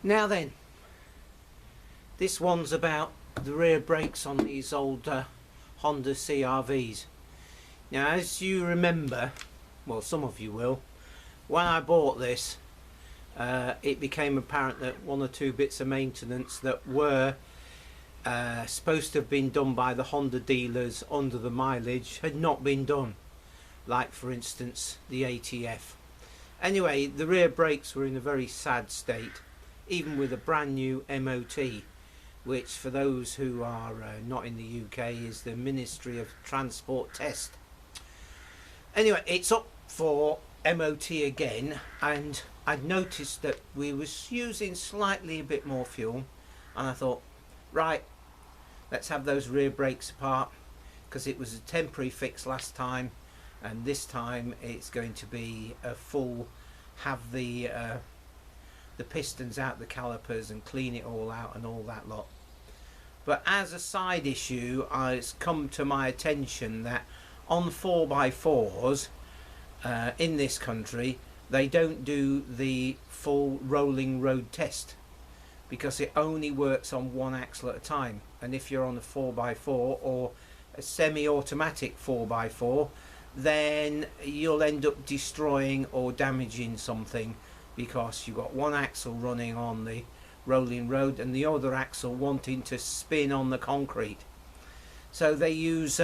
Now then, this one's about the rear brakes on these old Honda CRVs. Now, as you remember, well, some of you will, when I bought this, it became apparent that one or two bits of maintenance that were supposed to have been done by the Honda dealers under the mileage had not been done, like for instance the ATF. Anyway, the rear brakes were in a very sad state, even with a brand new MOT, which for those who are not in the UK is the Ministry of Transport test. Anyway, it's up for MOT again, and I'd noticed that we was using slightly a bit more fuel, and I thought, right, let's have those rear brakes apart, because it was a temporary fix last time, and this time it's going to be a full, have the pistons out, the calipers, and clean it all out and all that lot. But as a side issue, it's come to my attention that on 4x4s in this country, they don't do the full rolling road test, because it only works on one axle at a time. And if you're on a 4x4 or a semi-automatic 4x4, then you'll end up destroying or damaging something, because you've got one axle running on the rolling road and the other axle wanting to spin on the concrete. So they use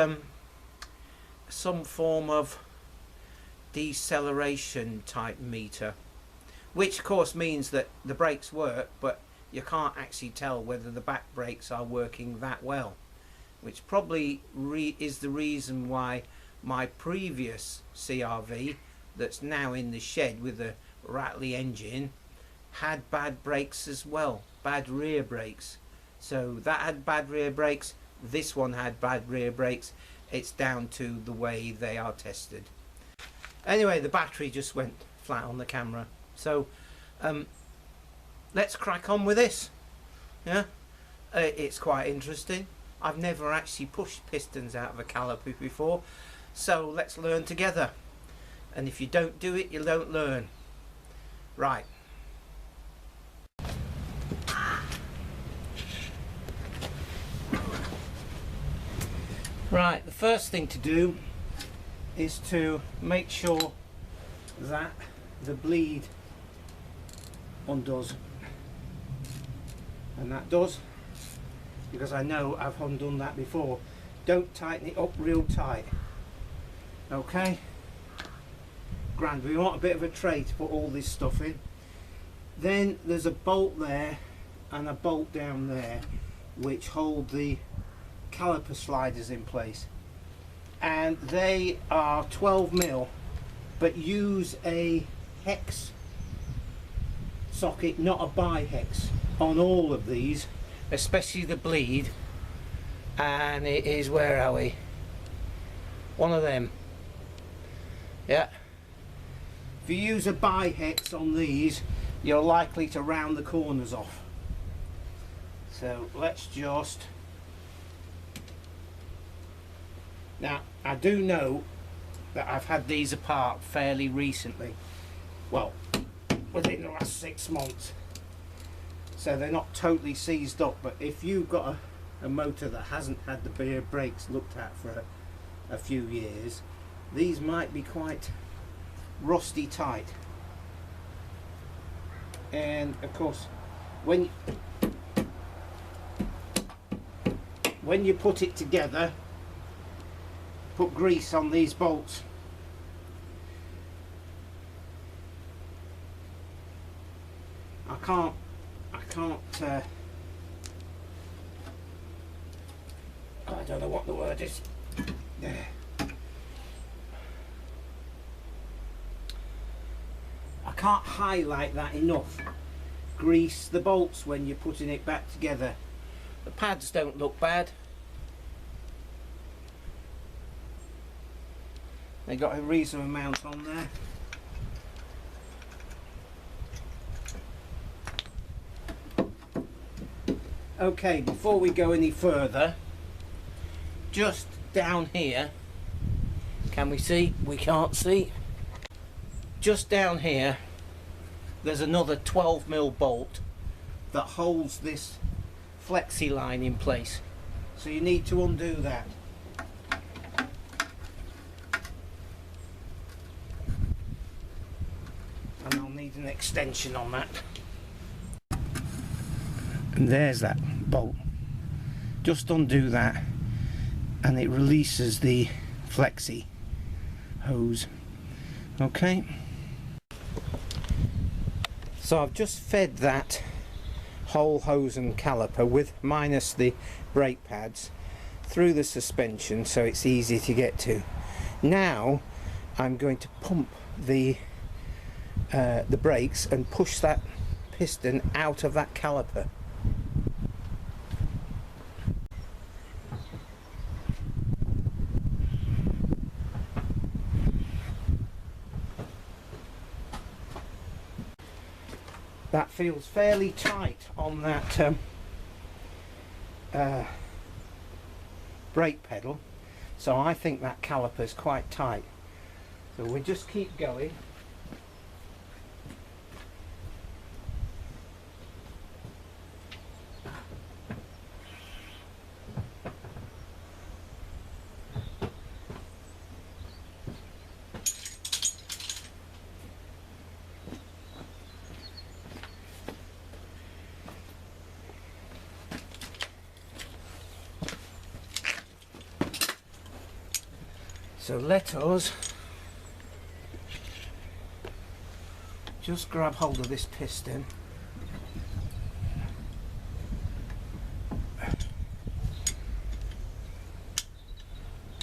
some form of deceleration type meter, which of course means that the brakes work, but you can't actually tell whether the back brakes are working that well, which probably is the reason why my previous CRV that's now in the shed with a rattly engine had bad brakes as well, bad rear brakes. So that had bad rear brakes, this one had bad rear brakes. It's down to the way they are tested. Anyway, the battery just went flat on the camera, so let's crack on with this. Yeah, it's quite interesting. I've never actually pushed pistons out of a caliper before, so let's learn together. And if you don't do it, you don't learn. Right. Right, the first thing to do is to make sure that the bleed undoes. And that does, because I know I've undone that before. Don't tighten it up real tight. Okay? Grand. We want a bit of a tray to put all this stuff in. Then there's a bolt there and a bolt down there which hold the caliper sliders in place, and they are 12mm, but use a hex socket, not a bi-hex, on all of these, especially the bleed. And it is, where are we, one of them. Yeah, if you use a bi-hex on these, you're likely to round the corners off. So let's just, now I do know that I've had these apart fairly recently, well, within the last 6 months, so they're not totally seized up. But if you've got a motor that hasn't had the rear brakes looked at for a few years, these might be quite rusty tight. And of course, when you put it together, put grease on these bolts. I don't know what the word is. There. I can't highlight that enough. Grease the bolts when you're putting it back together. The pads don't look bad. They got a reasonable amount on there. Okay, before we go any further, just down here, can we see? We can't see. Just down here, there's another 12mm bolt that holds this flexi line in place. So you need to undo that. And I'll need an extension on that. And there's that bolt. Just undo that and it releases the flexi hose. Okay. So I've just fed that whole hose and caliper with minus the brake pads through the suspension so it's easy to get to. Now I'm going to pump the brakes and push that piston out of that caliper. That feels fairly tight on that brake pedal, so I think that caliper is quite tight. So we just keep going. So let us just grab hold of this piston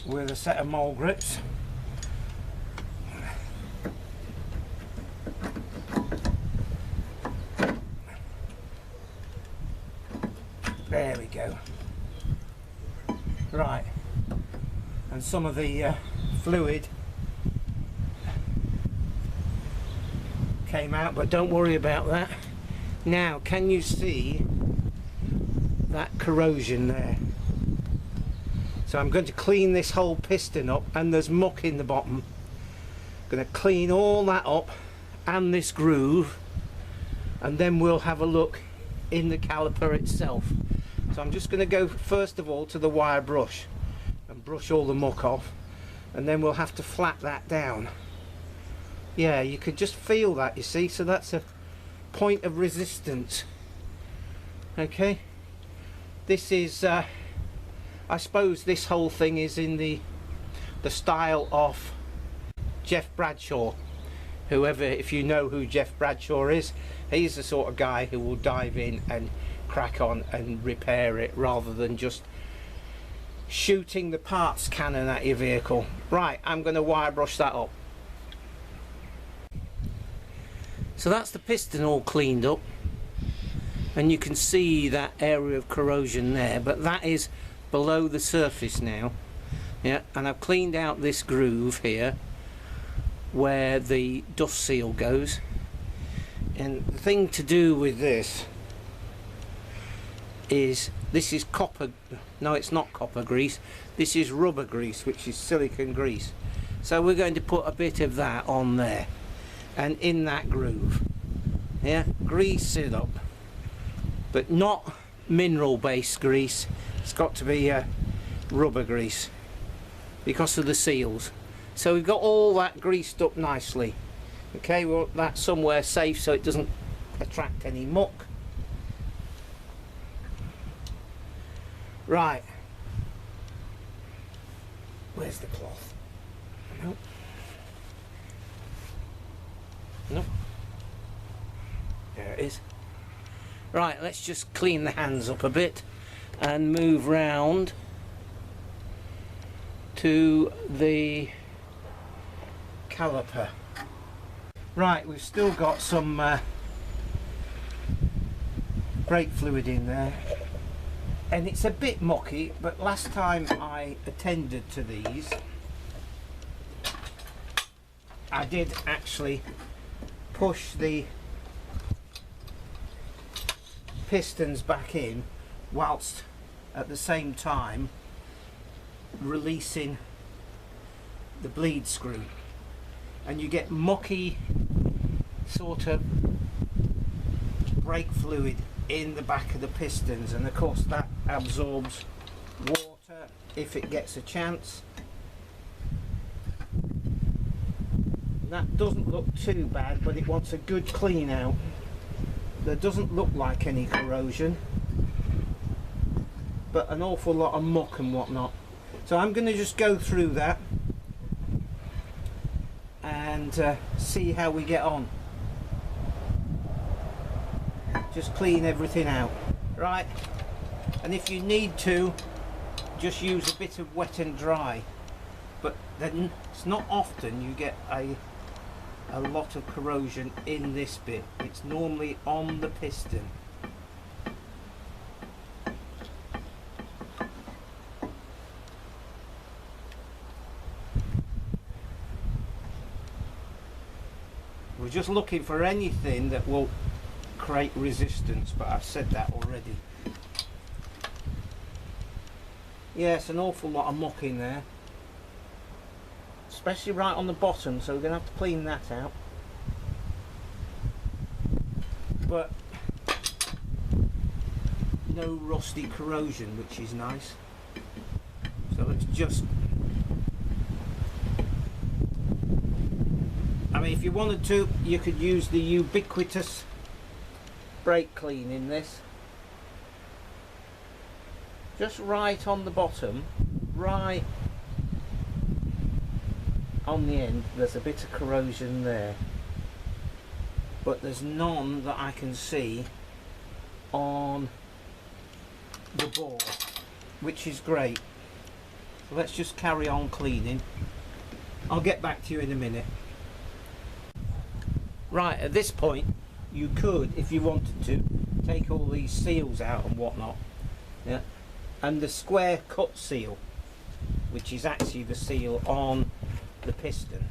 with a set of mole grips. There we go. Right. And some of the fluid came out, but don't worry about that. Now, can you see that corrosion there? So I'm going to clean this whole piston up, and there's muck in the bottom. I'm going to clean all that up and this groove, and then we'll have a look in the caliper itself. So I'm just going to go first of all to the wire brush and brush all the muck off, and then we'll have to flat that down. Yeah, you could just feel that, you see, so that's a point of resistance. Okay, this is I suppose this whole thing is in the style of Jeff Bradshaw. Whoever, if you know who Jeff Bradshaw is, he's the sort of guy who will dive in and crack on and repair it rather than just shooting the parts cannon at your vehicle. Right, I'm going to wire brush that up. So that's the piston all cleaned up, and you can see that area of corrosion there, but that is below the surface now. Yeah, and I've cleaned out this groove here where the dust seal goes, and the thing to do with this is copper, no, it's not copper grease, this is rubber grease, which is silicone grease. So we're going to put a bit of that on there and in that groove. Yeah, grease it up, but not mineral based grease. It's got to be rubber grease because of the seals. So we've got all that greased up nicely. Okay, well, that's somewhere safe so it doesn't attract any muck. Right, where's the cloth? Nope. Nope. There it is. Right, let's just clean the hands up a bit and move round to the caliper. Right, we've still got some brake fluid in there, and it's a bit mucky, but last time I attended to these I did actually push the pistons back in whilst at the same time releasing the bleed screw, and you get mucky sort of brake fluid in the back of the pistons, and of course that absorbs water if it gets a chance. That doesn't look too bad, but it wants a good clean out. There doesn't look like any corrosion, but an awful lot of muck and whatnot. So I'm going to just go through that and see how we get on. Just clean everything out, right? And if you need to, just use a bit of wet and dry. But then it's not often you get a lot of corrosion in this bit. It's normally on the piston. We're just looking for anything that will create resistance, but I've said that already. Yes, an awful lot of muck in there, especially right on the bottom, so we're going to have to clean that out. But no rusty corrosion, which is nice. So let's just, I mean, if you wanted to, you could use the ubiquitous brake clean in this. Just right on the bottom, right on the end, there's a bit of corrosion there, but there's none that I can see on the bore, which is great. So let's just carry on cleaning. I'll get back to you in a minute. Right, at this point you could, if you wanted to, take all these seals out and whatnot, yeah, and the square cut seal, which is actually the seal on the piston.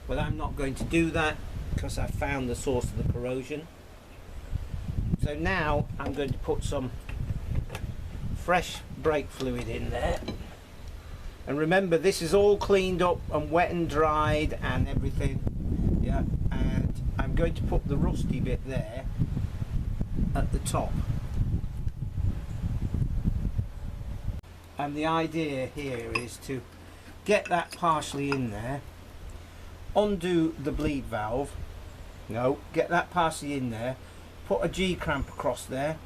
But I'm not going to do that because I found the source of the corrosion. So now I'm going to put some fresh brake fluid in there. And remember, this is all cleaned up and wet and dried and everything. Yeah, and I'm going to put the rusty bit there at the top. And the idea here is to get that partially in there, undo the bleed valve, get that partially in there, put a G-clamp across there,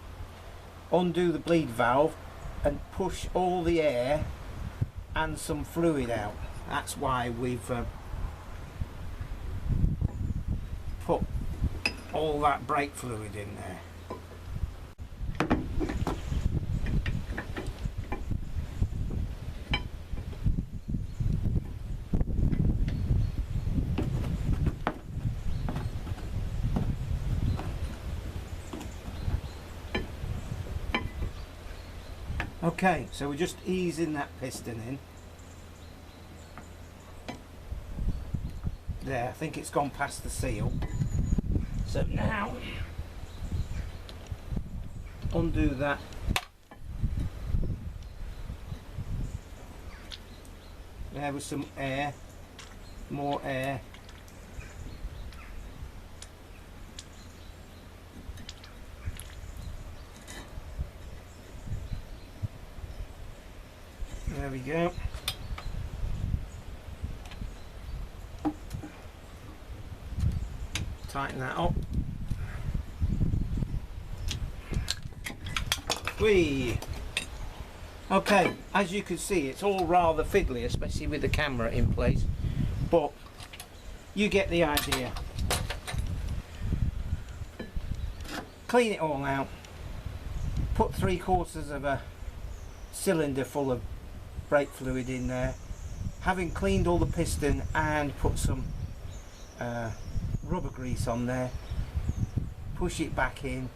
undo the bleed valve and push all the air and some fluid out. That's why we've put all that brake fluid in there. Okay, so we're just easing that piston in. There, I think it's gone past the seal. So now, undo that. There was some air, more air. There we go. Tighten that up. Whee! Okay, as you can see, it's all rather fiddly, especially with the camera in place, but you get the idea. Clean it all out. Put 3/4 of a cylinder full of brake fluid in there. Having cleaned all the piston and put some rubber grease on there, push it back in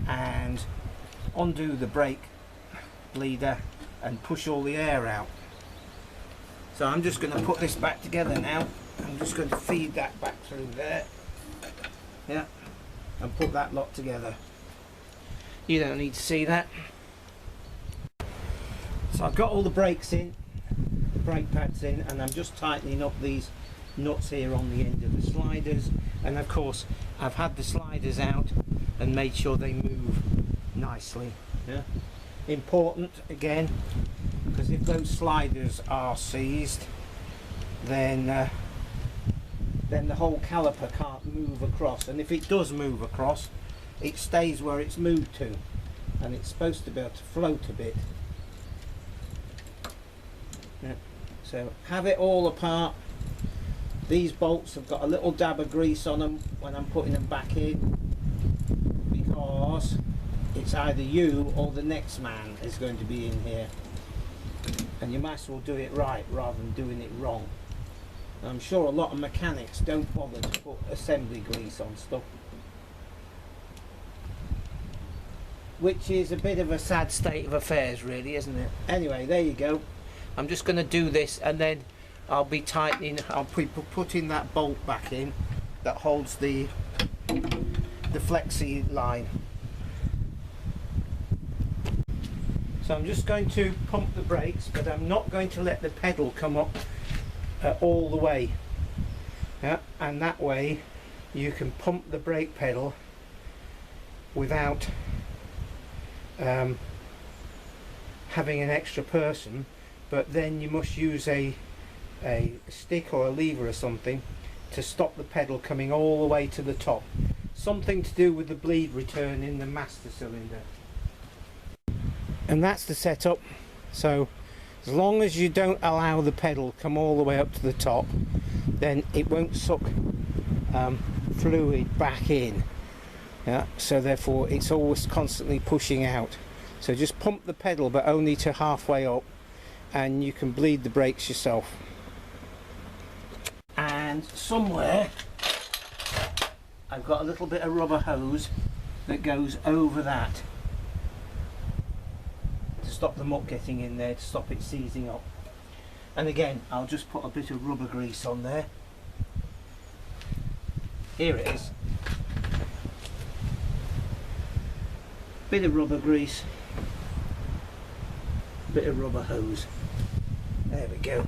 and undo the brake bleeder and push all the air out. So I'm just going to put this back together now. I'm just going to feed that back through there, yeah, and put that lot together. You don't need to see that. So I've got all the brakes in, the brake pads in, and I'm just tightening up these nuts here on the end of the sliders. And of course I've had the sliders out and made sure they move nicely. Yeah. Important again, because if those sliders are seized, then the whole caliper can't move across, and if it does move across, it stays where it's moved to, and it's supposed to be able to float a bit. Yeah. So have it all apart. These bolts have got a little dab of grease on them when I'm putting them back in, because it's either you or the next man is going to be in here, and you might as well do it right rather than doing it wrong. I'm sure a lot of mechanics don't bother to put assembly grease on stuff, which is a bit of a sad state of affairs, really, isn't it? Anyway, there you go. I'm just going to do this, and then I'll be tightening. I'll be putting that bolt back in that holds the flexi line. So I'm just going to pump the brakes, but I'm not going to let the pedal come up all the way. Yeah, and that way you can pump the brake pedal without having an extra person, but then you must use a stick or a lever or something to stop the pedal coming all the way to the top. Something to do with the bleed return in the master cylinder. And that's the setup. So as long as you don't allow the pedal come all the way up to the top, then it won't suck fluid back in. Yeah, so therefore it's always constantly pushing out. So just pump the pedal, but only to halfway up, and you can bleed the brakes yourself. And somewhere I've got a little bit of rubber hose that goes over that to stop the muck getting in there, to stop it seizing up. And again, I'll just put a bit of rubber grease on there. Here it is. Bit of rubber grease, bit of rubber hose. There we go.